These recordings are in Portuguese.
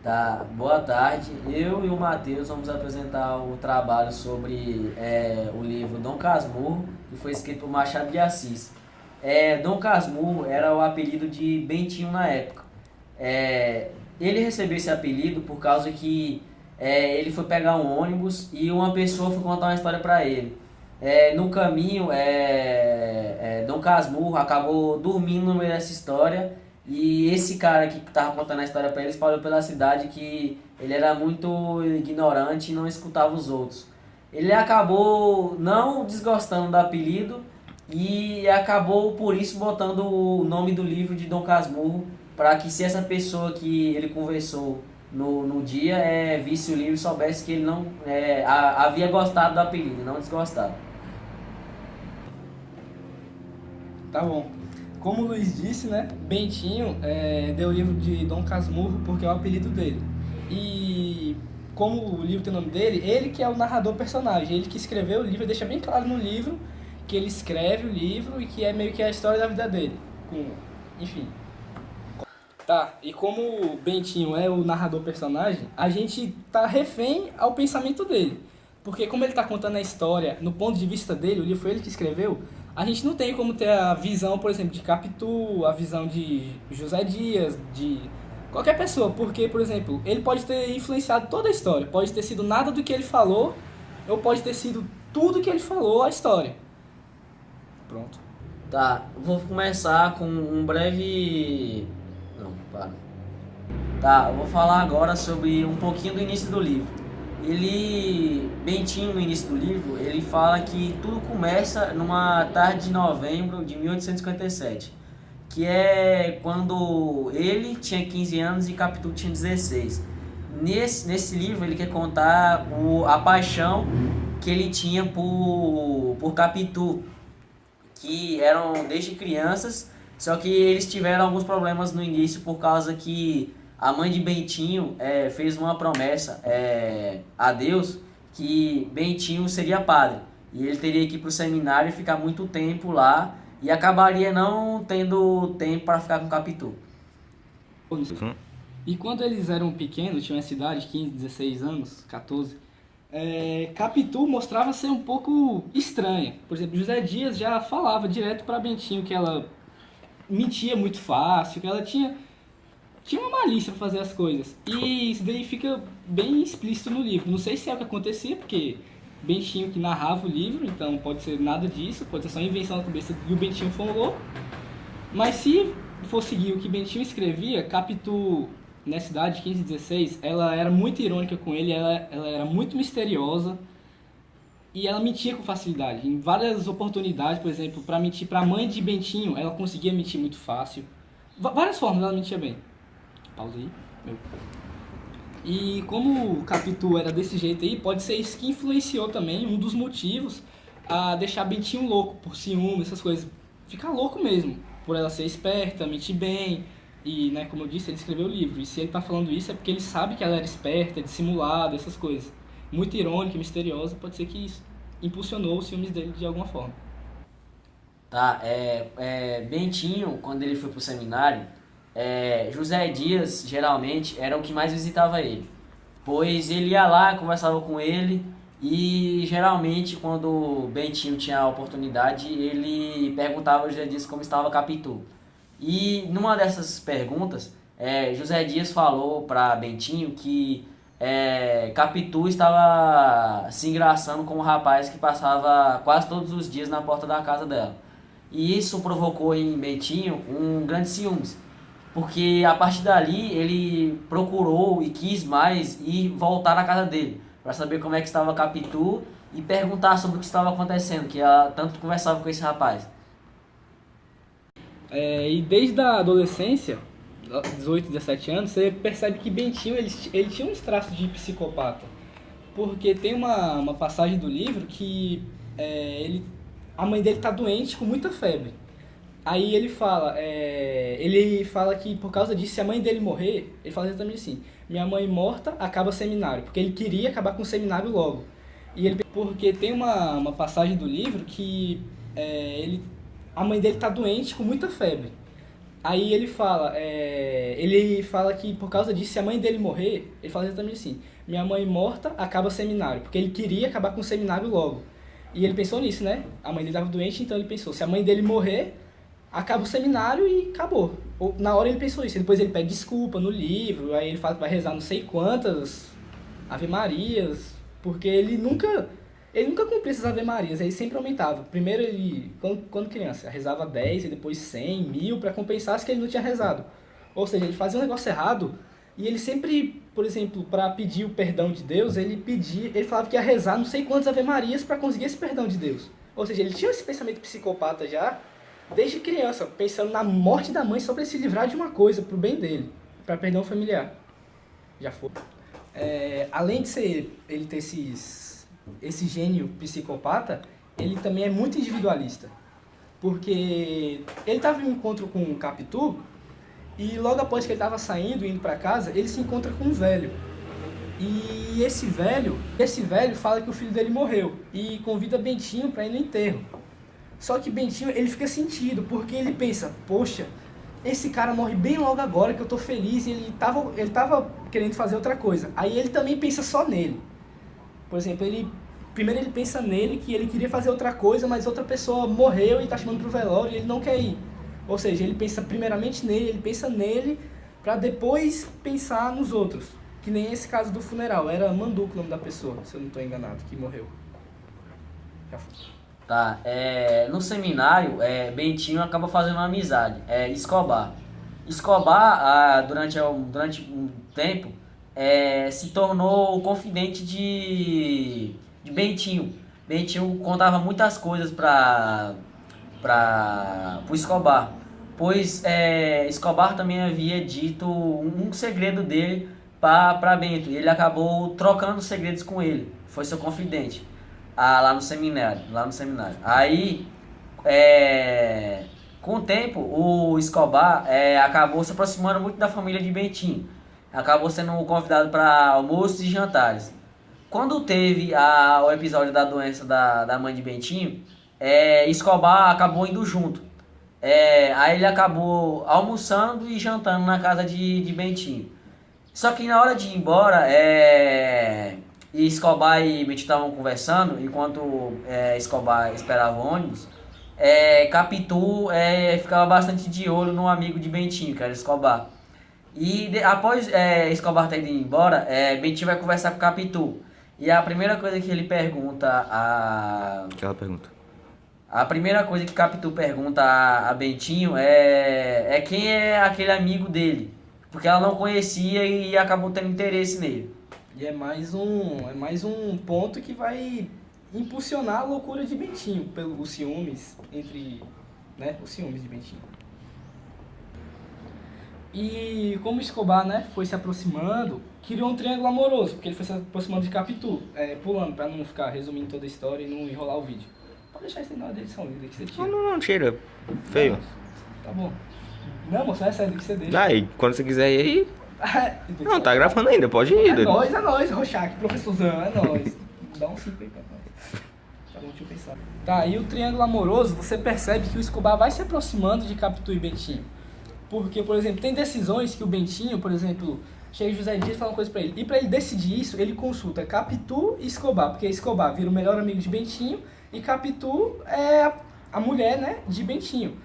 Tá, boa tarde. Eu e o Matheus vamos apresentar o trabalho sobre o livro Dom Casmurro, que foi escrito por Machado de Assis. Dom Casmurro era o apelido de Bentinho na época. É, ele recebeu esse apelido por causa que ele foi pegar um ônibus e uma pessoa foi contar uma história para ele. No caminho, Dom Casmurro acabou dormindo no meio dessa história e esse cara que estava contando a história para ele espalhou pela cidade que ele era muito ignorante e não escutava os outros. Ele acabou não desgostando do apelido e acabou por isso botando o nome do livro de Dom Casmurro para que se essa pessoa que ele conversou no dia visse o livro e soubesse que ele não havia gostado do apelido, não desgostado. Tá bom. Como o Luiz disse, né? Bentinho deu o livro de Dom Casmurro porque é o apelido dele. E como o livro tem o nome dele, ele que é o narrador personagem, ele que escreveu o livro, deixa bem claro no livro que ele escreve o livro e que é meio que a história da vida dele. Enfim. Tá, e como o Bentinho é o narrador personagem, a gente tá refém ao pensamento dele. Porque como ele tá contando a história no ponto de vista dele, o livro foi ele que escreveu, a gente não tem como ter a visão, por exemplo, de Capitu, a visão de José Dias, de qualquer pessoa. Porque, por exemplo, ele pode ter influenciado toda a história. Pode ter sido nada do que ele falou, ou pode ter sido tudo que ele falou a história. Pronto. Tá, vou começar com um breve. Não, para. Tá, eu vou falar agora sobre um pouquinho do início do livro. Bentinho, no início do livro, ele fala que tudo começa numa tarde de novembro de 1857, que é quando ele tinha 15 anos e Capitu tinha 16. Nesse livro ele quer contar a paixão que ele tinha por Capitu, que eram desde crianças, só que eles tiveram alguns problemas no início por causa que a mãe de Bentinho fez uma promessa a Deus que Bentinho seria padre e ele teria que ir para o seminário e ficar muito tempo lá e acabaria não tendo tempo para ficar com Capitu. E quando eles eram pequenos, tinham essa idade, 15, 16 anos, 14, Capitu mostrava ser um pouco estranha. Por exemplo, José Dias já falava direto para Bentinho que ela mentia muito fácil, que ela tinha uma malícia para fazer as coisas. E isso daí fica bem explícito no livro. Não sei se é o que acontecia, porque Bentinho que narrava o livro, então pode ser nada disso, pode ser só invenção da cabeça e o Bentinho foi um louco. Mas se for seguir o que Bentinho escrevia, Capitu, nessa idade de 15 e 16, ela era muito irônica com ele, ela era muito misteriosa e ela mentia com facilidade. Em várias oportunidades, por exemplo, para mentir para a mãe de Bentinho, ela conseguia mentir muito fácil. Várias formas ela mentia bem. Pausa aí. Meu. E como o Capitu era desse jeito aí, pode ser isso que influenciou também, um dos motivos, a deixar Bentinho louco, por ciúme, essas coisas. Ficar louco mesmo, por ela ser esperta, mentir bem, e, né, como eu disse, ele escreveu o livro. E se ele tá falando isso é porque ele sabe que ela era esperta, dissimulada, essas coisas. Muito irônica e misteriosa, pode ser que isso impulsionou os ciúmes dele de alguma forma. Tá, Bentinho, quando ele foi pro seminário, José Dias geralmente era o que mais visitava ele, pois ele ia lá, conversava com ele e geralmente quando Bentinho tinha a oportunidade ele perguntava ao José Dias como estava Capitu. E numa dessas perguntas, José Dias falou para Bentinho que Capitu estava se engraçando com um rapaz que passava quase todos os dias na porta da casa dela. E isso provocou em Bentinho um grande ciúmes, porque a partir dali ele procurou e quis mais ir voltar na casa dele para saber como é que estava Capitu e perguntar sobre o que estava acontecendo, que ela tanto conversava com esse rapaz. E desde a adolescência, 18, 17 anos, você percebe que Bentinho ele tinha uns traços de psicopata. Porque tem uma passagem do livro que a mãe dele tá doente com muita febre. Aí ele fala que por causa disso, se a mãe dele morrer, ele fala exatamente assim: minha mãe morta acaba o seminário, porque ele queria acabar com o seminário logo. Porque tem uma passagem do livro que a mãe dele tá doente com muita febre. Aí ele fala que por causa disso, se a mãe dele morrer, ele fala exatamente assim, minha mãe morta acaba o seminário, porque ele queria acabar com o seminário logo. E ele pensou nisso, né? A mãe dele estava doente, então ele pensou, se a mãe dele morrer, acaba o seminário e acabou. Na hora ele pensou isso, depois ele pede desculpa no livro, aí ele fala que vai rezar não sei quantas Ave Marias, porque ele nunca cumpria essas Ave Marias, ele sempre aumentava. Primeiro ele, quando criança, rezava 10 e depois 100, 1000, para compensar as que ele não tinha rezado. Ou seja, ele fazia um negócio errado e ele sempre, por exemplo, para pedir o perdão de Deus, ele falava que ia rezar não sei quantas Ave Marias para conseguir esse perdão de Deus. Ou seja, ele tinha esse pensamento psicopata já, desde criança, pensando na morte da mãe só para se livrar de uma coisa, pro bem dele, para perdão familiar. Já foi. Além de ele ter esse gênio psicopata, ele também é muito individualista. Porque ele estava em um encontro com o Capitu e logo após que ele estava saindo, indo para casa, ele se encontra com um velho. E esse velho fala que o filho dele morreu e convida Bentinho para ir no enterro. Só que Bentinho, ele fica sentido, porque ele pensa, poxa, esse cara morre bem logo agora que eu tô feliz e ele tava querendo fazer outra coisa. Aí ele também pensa só nele. Por exemplo, primeiro ele pensa nele que ele queria fazer outra coisa, mas outra pessoa morreu e tá chamando pro velório e ele não quer ir. Ou seja, ele pensa primeiramente nele, ele pensa nele pra depois pensar nos outros. Que nem esse caso do funeral, era Manduca o nome da pessoa, se eu não tô enganado, que morreu. Já foi. Tá, no seminário, Bentinho acaba fazendo uma amizade, Escobar. Escobar, durante um tempo, se tornou o confidente de Bentinho. Bentinho contava muitas coisas pro Escobar, pois Escobar também havia dito um segredo dele para Bento, e ele acabou trocando segredos com ele, foi seu confidente. Lá no seminário. Aí, com o tempo, o Escobar acabou se aproximando muito da família de Bentinho. Acabou sendo convidado para almoços e jantares. Quando teve o episódio da doença da mãe de Bentinho, Escobar acabou indo junto. Aí ele acabou almoçando e jantando na casa de Bentinho. Só que na hora de ir embora, e Escobar e Bentinho estavam conversando, enquanto Escobar esperava o ônibus, Capitu ficava bastante de olho no amigo de Bentinho, que era Escobar. E após Escobar ter ido embora, Bentinho vai conversar com Capitu. E a primeira coisa que ele pergunta Aquela pergunta. A primeira coisa que Capitu pergunta a Bentinho é quem é aquele amigo dele. Porque ela não conhecia e acabou tendo interesse nele. E é mais um ponto que vai impulsionar a loucura de Bentinho, pelos ciúmes os ciúmes de Bentinho. E como Escobar, foi se aproximando, criou um triângulo amoroso, porque ele foi se aproximando de Capitu, pulando, pra não ficar resumindo toda a história e não enrolar o vídeo. Pode deixar isso aí na edição, que você tira. Não, tira. Feio. Não, tá bom. Não, moço, é sério que você deixa. Vai, quando você quiser ir aí. Não, tá gravando ainda, pode ir. É nóis, Rochac, professorzão, é nóis. Dá um 5 aí pra nós. Tá bom, deixa eu pensar. Tá, e o triângulo amoroso, você percebe que o Escobar vai se aproximando de Capitu e Bentinho. Porque, por exemplo, tem decisões que o Bentinho, por exemplo, chega José Dias e fala uma coisa pra ele. E pra ele decidir isso, ele consulta Capitu e Escobar. Porque Escobar vira o melhor amigo de Bentinho e Capitu é a mulher, de Bentinho.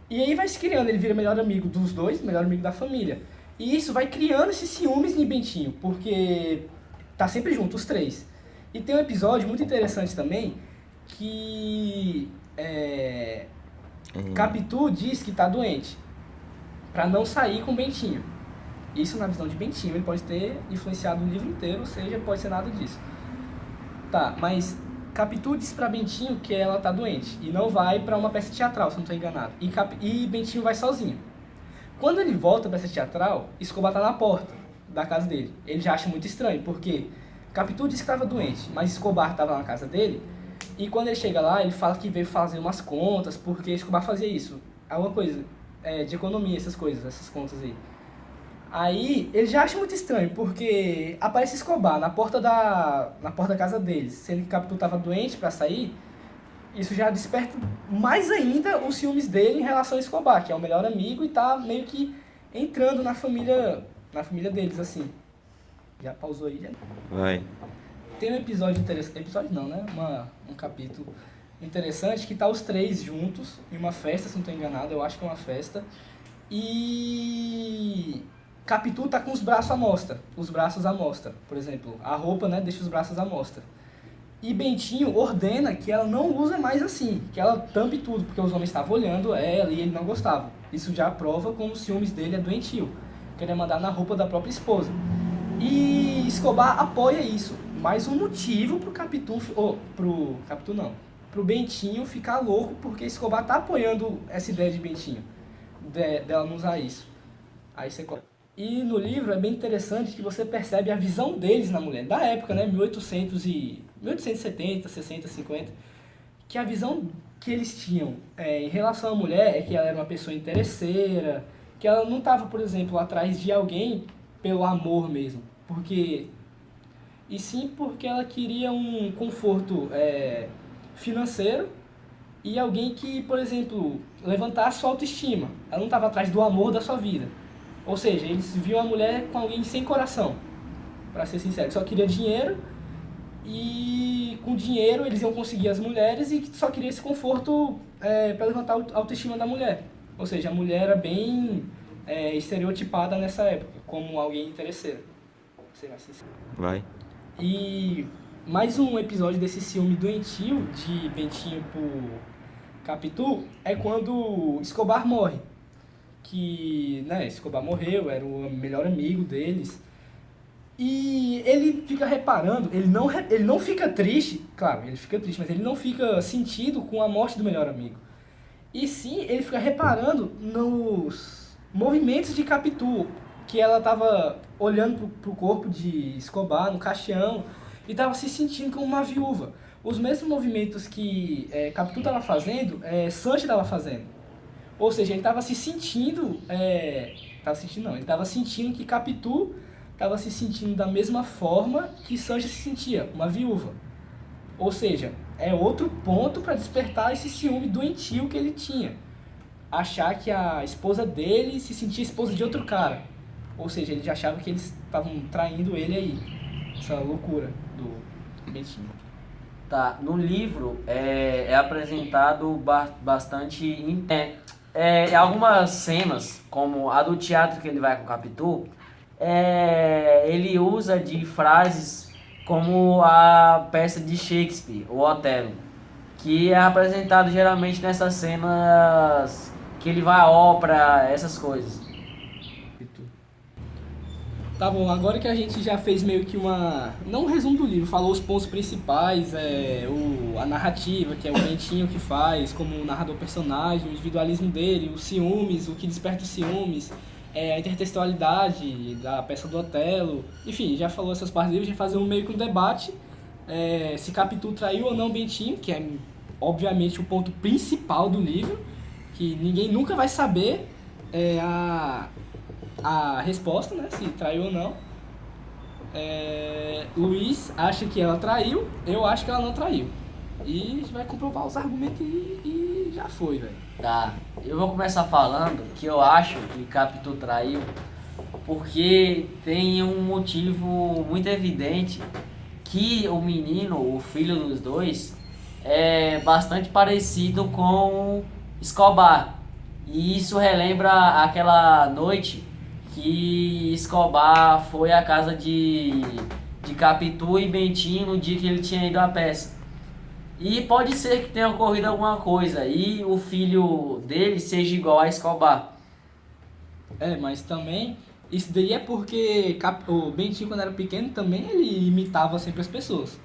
E aí vai se criando, ele vira melhor amigo dos dois, melhor amigo da família. E isso vai criando esses ciúmes em Bentinho, porque tá sempre junto, os três. E tem um episódio muito interessante também, que Capitu diz que tá doente, pra não sair com Bentinho. Isso na visão de Bentinho, ele pode ter influenciado o livro inteiro, ou seja, pode ser nada disso. Tá, mas Capitu diz pra Bentinho que ela tá doente e não vai pra uma peça teatral, se não tô enganado. E Bentinho vai sozinho. Quando ele volta pra essa teatral, Escobar tá na porta da casa dele. Ele já acha muito estranho, porque Capitu disse que estava doente, mas Escobar estava na casa dele. E quando ele chega lá, ele fala que veio fazer umas contas, porque Escobar fazia isso. Alguma coisa de economia, essas coisas, essas contas aí. Aí ele já acha muito estranho, porque aparece Escobar na porta da casa deles, sendo que Capitu estava doente para sair. isso já desperta mais ainda os ciúmes dele em relação a Escobar, que é o melhor amigo e tá meio que entrando na família deles, assim. Já pausou aí, já? Vai. Tem um episódio interessante, episódio não, né? Um capítulo interessante que tá os três juntos em uma festa, se não tô enganado, eu acho que é uma festa. E Capitu tá com os braços à mostra, por exemplo. A roupa, né, deixa os braços à mostra. E Bentinho ordena que ela não use mais assim, que ela tampe tudo, porque os homens estavam olhando ela e ele não gostava. Isso já prova como os ciúmes dele é doentio, querer mandar na roupa da própria esposa. E Escobar apoia isso, mais um motivo pro Capitu, pro Bentinho ficar louco, porque Escobar tá apoiando essa ideia de Bentinho, dela não usar isso. Aí você... E no livro é bem interessante que você percebe a visão deles na mulher, da época, né, 1870, 60, 50, que a visão que eles tinham em relação à mulher é que ela era uma pessoa interesseira, que ela não estava, por exemplo, atrás de alguém pelo amor mesmo, e sim porque ela queria um conforto financeiro e alguém que, por exemplo, levantasse sua autoestima. Ela não estava atrás do amor da sua vida. Ou seja, eles viam a mulher com alguém sem coração, para ser sincero, só queria dinheiro e com dinheiro eles iam conseguir as mulheres e só queria esse conforto para levantar a autoestima da mulher. Ou seja, a mulher era bem estereotipada nessa época, como alguém interesseiro. Vai. E mais um episódio desse ciúme doentio de Bentinho por Capitu é quando Escobar morre. Que, né, Escobar morreu, era o melhor amigo deles. E ele fica reparando, ele não fica triste, claro, ele fica triste, mas ele não fica sentido com a morte do melhor amigo. E sim, ele fica reparando nos movimentos de Capitu, que ela estava olhando pro corpo de Escobar no caixão e estava se sentindo como uma viúva. Os mesmos movimentos que Capitu estava fazendo, Sancho estava fazendo. Ou seja, ele estava se sentindo... ele estava sentindo que Capitu estava se sentindo da mesma forma que Sancho se sentia, uma viúva. Ou seja, é outro ponto para despertar esse ciúme doentio que ele tinha. Achar que a esposa dele se sentia esposa de outro cara. Ou seja, ele já achava que eles estavam traindo ele aí. Essa loucura do Bentinho. Tá, no livro é apresentado bastante... algumas cenas, como a do teatro que ele vai com o Capitu, ele usa de frases como a peça de Shakespeare, o Otelo, que é apresentado geralmente nessas cenas que ele vai à ópera, essas coisas. Tá bom, agora que a gente já fez meio que não um resumo do livro, falou os pontos principais, a narrativa, que é o Bentinho que faz, como o narrador personagem, o individualismo dele, os ciúmes, o que desperta os ciúmes, a intertextualidade da peça do Otelo, enfim, já falou essas partes do livro, a gente vai fazer meio que um debate, se Capitu traiu ou não Bentinho, que é obviamente o ponto principal do livro, que ninguém nunca vai saber a resposta, né, se traiu ou não. Luiz acha que ela traiu, eu acho que ela não traiu. E a gente vai comprovar os argumentos e já foi, velho. Tá, eu vou começar falando que eu acho que Capitu traiu porque tem um motivo muito evidente, que o menino, o filho dos dois, é bastante parecido com Escobar. E isso relembra aquela noite que Escobar foi à casa de Capitu e Bentinho no dia que ele tinha ido à peça. E pode ser que tenha ocorrido alguma coisa e o filho dele seja igual a Escobar. Mas também, isso daí é porque o Bentinho, quando era pequeno, também ele imitava sempre as pessoas.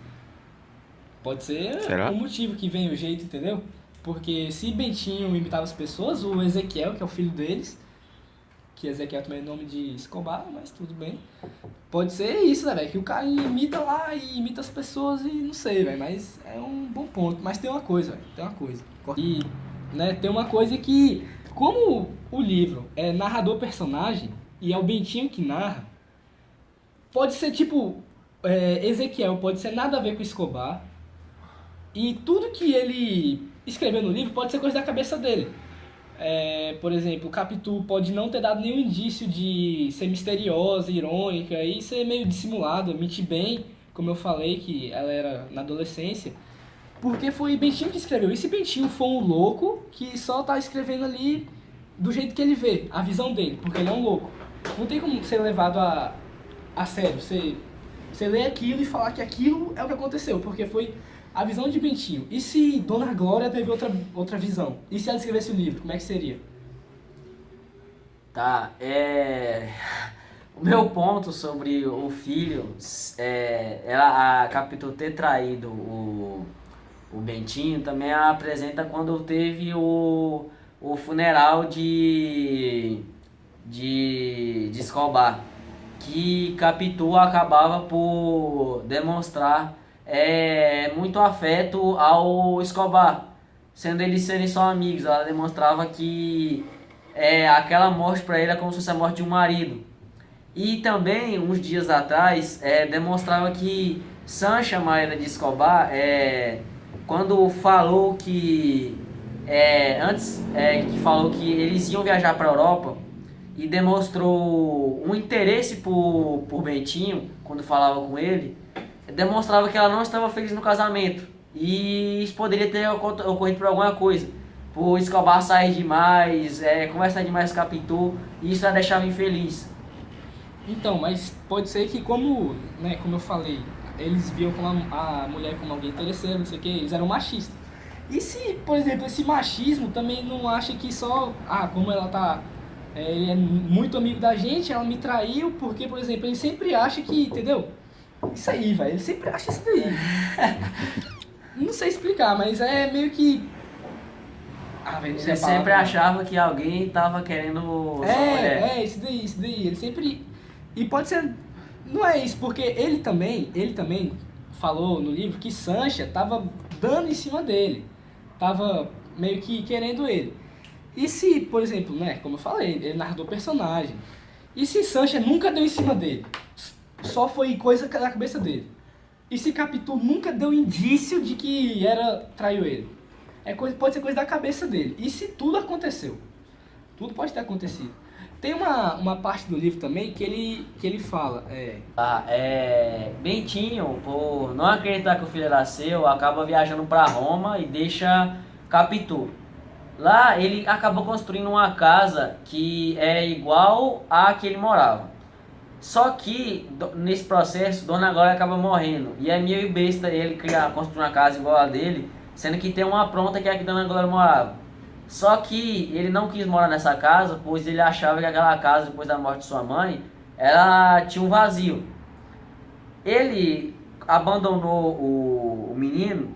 Pode ser o motivo que vem o jeito, entendeu? Porque se Bentinho imitava as pessoas, o Ezequiel, que é o filho deles, que Ezequiel também é nome de Escobar, mas tudo bem. Pode ser isso, né, velho? Que o cara imita lá e imita as pessoas e não sei, velho. Mas é um bom ponto. Mas tem uma coisa, velho. Tem uma coisa. E, né, tem uma coisa que, como o livro é narrador-personagem e é o Bentinho que narra, pode ser tipo Ezequiel, pode ser nada a ver com Escobar. E tudo que ele escreveu no livro pode ser coisa da cabeça dele. Por exemplo, o Capitu pode não ter dado nenhum indício de ser misteriosa, irônica e ser meio dissimulada, mentir bem, como eu falei, que ela era na adolescência, porque foi Bentinho que escreveu. E se Bentinho for um louco que só tá escrevendo ali do jeito que ele vê, a visão dele, porque ele é um louco. Não tem como ser levado a sério, você lê aquilo e falar que aquilo é o que aconteceu, porque foi a visão de Bentinho. E se Dona Glória teve outra visão? E se ela escrevesse o livro, como é que seria? Tá, o meu ponto sobre o filho, a Capitu ter traído o Bentinho também apresenta quando teve o funeral de Escobar, que Capitu acabava por demonstrar muito afeto ao Escobar, sendo eles serem só amigos. Ela demonstrava que aquela morte para ele é como se fosse a morte de um marido. E também, uns dias atrás, demonstrava que Sancha Maria de Escobar, quando falou que falou que eles iam viajar para a Europa, e demonstrou um interesse por Bentinho, quando falava com ele, demonstrava que ela não estava feliz no casamento. E isso poderia ter ocorrido por alguma coisa. Por Escobar sair demais, conversar demais com Capitu, e isso a deixava infeliz. Então, mas pode ser que como eu falei, eles viam a mulher como alguém interesseiro, não sei o que, eles eram machistas. E se, por exemplo, esse machismo também não acha que só, como ela tá... ele é muito amigo da gente, ela me traiu, porque, por exemplo, ele sempre acha que, entendeu? Isso aí, velho, ele sempre acha isso daí. Não sei explicar, mas é meio que... velho, ele sempre achava que alguém tava querendo sua mulher. Isso daí, ele sempre... E pode ser... Não é isso, porque ele também falou no livro que Sancha tava dando em cima dele. Tava meio que querendo ele. E se, por exemplo, como eu falei, ele narrou o personagem. E se Sancha nunca deu em cima dele? Só foi coisa da cabeça dele. E se Capitu nunca deu indício de que traiu ele? Pode ser coisa da cabeça dele. E se tudo aconteceu? Tudo pode ter acontecido. Tem uma parte do livro também que ele fala... Bentinho, por não acreditar que o filho era seu, acaba viajando para Roma e deixa Capitu. Lá ele acabou construindo uma casa que é igual à que ele morava. Só que nesse processo, Dona Glória acaba morrendo. E é meio besta ele construir uma casa igual a dele, sendo que tem uma pronta que é a que Dona Glória morava. Só que ele não quis morar nessa casa, pois ele achava que aquela casa, depois da morte de sua mãe, ela tinha um vazio. Ele abandonou o menino,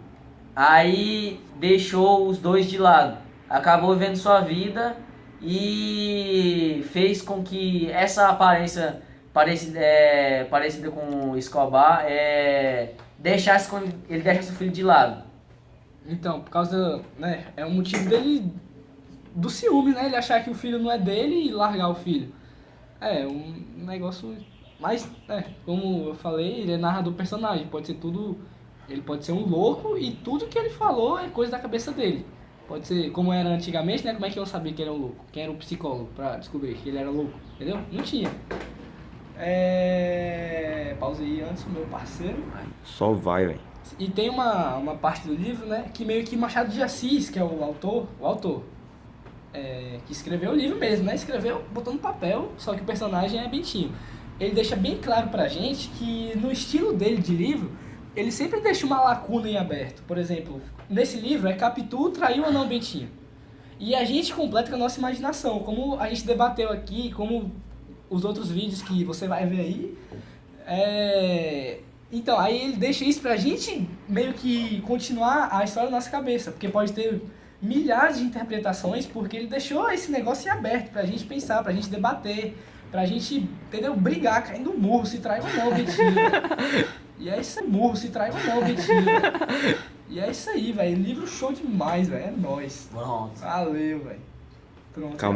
aí deixou os dois de lado. Acabou vivendo sua vida e fez com que essa aparência parecida com Escobar ele deixasse o filho de lado. Então, por causa, é um motivo dele, do ciúme, ele achar que o filho não é dele e largar o filho. É um negócio, mas, como eu falei, ele é narrador do personagem, pode ser tudo, ele pode ser um louco e tudo que ele falou é coisa da cabeça dele. Pode ser, como era antigamente, como é que eu sabia que ele era um louco? Quem era o psicólogo pra descobrir que ele era louco, entendeu? Não tinha. Pausei antes o meu parceiro. Só vai, velho. E tem uma parte do livro, que meio que Machado de Assis, que é o autor, que escreveu o livro mesmo, escreveu, botou no papel, só que o personagem é Bentinho. Ele deixa bem claro pra gente que no estilo dele de livro, ele sempre deixa uma lacuna em aberto. Por exemplo, nesse livro Capitu traiu ou não Bentinho. E a gente completa com a nossa imaginação, como a gente debateu aqui, como os outros vídeos que você vai ver aí. Então, aí ele deixa isso pra gente meio que continuar a história na nossa cabeça, porque pode ter milhares de interpretações, porque ele deixou esse negócio em aberto pra gente pensar, pra gente debater, pra gente, entendeu? Brigar, cair no murro, se trai ou não, Bentinho. E é isso aí, murro, se trai ou não, Bentinho. E é isso aí, velho. Livro show demais, velho. É nóis. Pronto. Valeu, velho. Pronto. Calma.